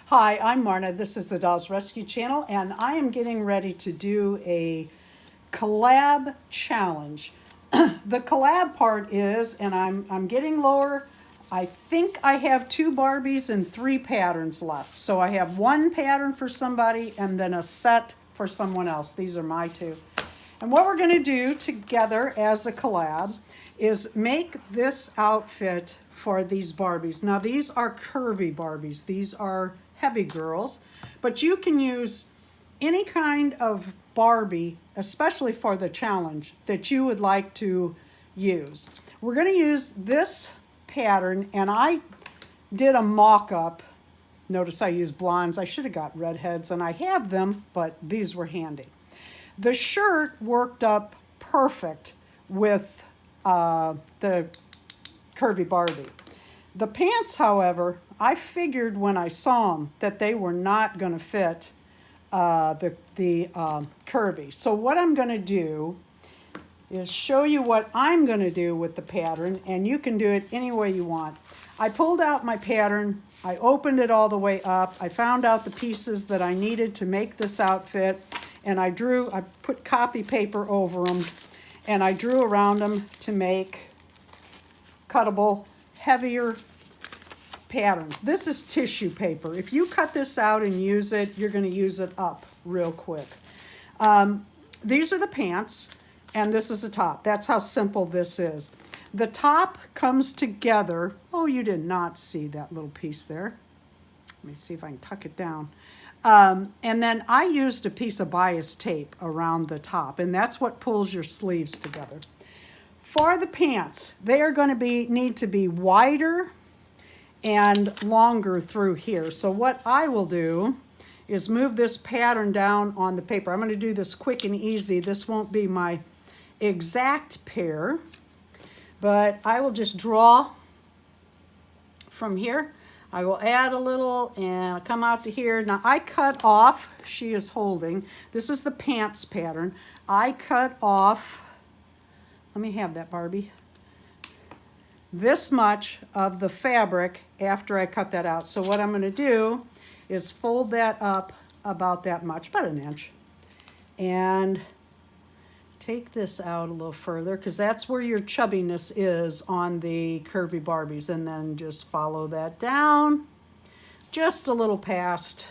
Hi, I'm Marna. This is the Dolls Rescue Channel, and I am getting ready to do a collab challenge. The collab part is, and I'm getting lower. I think I have 2 Barbies and 3 patterns left. So I have 1 pattern for somebody and then a set for someone else. These are my 2. And what we're going to do together as a collab is make this outfit for these Barbies. Now these are curvy Barbies. These are heavy girls, but you can use any kind of Barbie, especially for the challenge, that you would like to use. We're going to use this pattern, and I did a mock-up. Notice I used blondes. I should have got redheads, and I have them, but these were handy. The shirt worked up perfect with the curvy Barbie. The pants, however, I figured when I saw them that they were not going to fit the curvy. So what I'm going to do is show you what I'm going to do with the pattern, and you can do it any way you want. I pulled out my pattern, I opened it all the way up, I found out the pieces that I needed to make this outfit, and I put copy paper over them, and I drew around them to make cuttable, heavier patterns. This is tissue paper. If you cut this out and use it, you're going to use it up real quick. These are the pants, and this is the top. That's how simple this is. The top comes together. Oh, you did not see that little piece there. Let me see if I can tuck it down. And then I used a piece of bias tape around the top, and that's what pulls your sleeves together. For the pants, they are going to need to be wider and longer through here. So what I will do is move this pattern down on the paper. I'm going to do this quick and easy. This won't be my exact pair, but I will just draw from here. I will add a little and come out to here. Now I cut off, she is holding, this is the pants pattern. I cut off, let me have that, Barbie, this much of the fabric after I cut that out. So what I'm going to do is fold that up about that much, about an inch, and take this out a little further because that's where your chubbiness is on the curvy Barbies, and then just follow that down just a little past.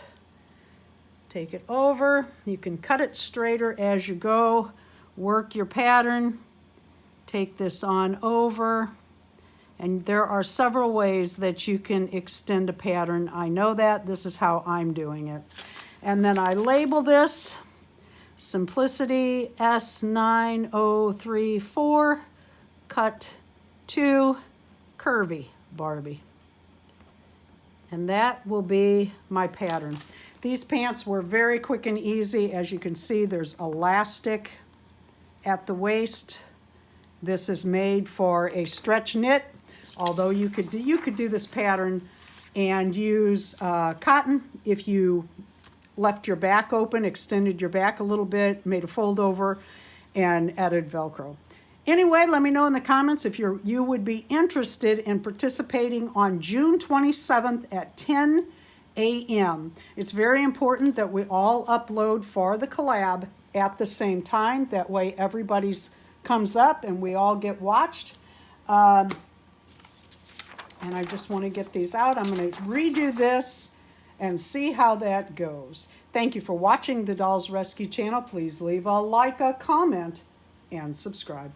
Take it over. You can cut it straighter as you go. Work your pattern. Take this on over. And there are several ways that you can extend a pattern. I know that. This is how I'm doing it. And then I label this Simplicity S9034, cut to curvy Barbie. And that will be my pattern. These pants were very quick and easy. As you can see, there's elastic at the waist. This is made for a stretch knit. Although you could do this pattern and use cotton if you left your back open, extended your back a little bit, made a fold over, and added Velcro. Anyway, let me know in the comments if you would be interested in participating on June 27th at 10 a.m. It's very important that we all upload for the collab at the same time. That way everybody's comes up and we all get watched. And I just want to get these out. I'm going to redo this and see how that goes. Thank you for watching the Dolls Rescue Channel. Please leave a like, a comment, and subscribe.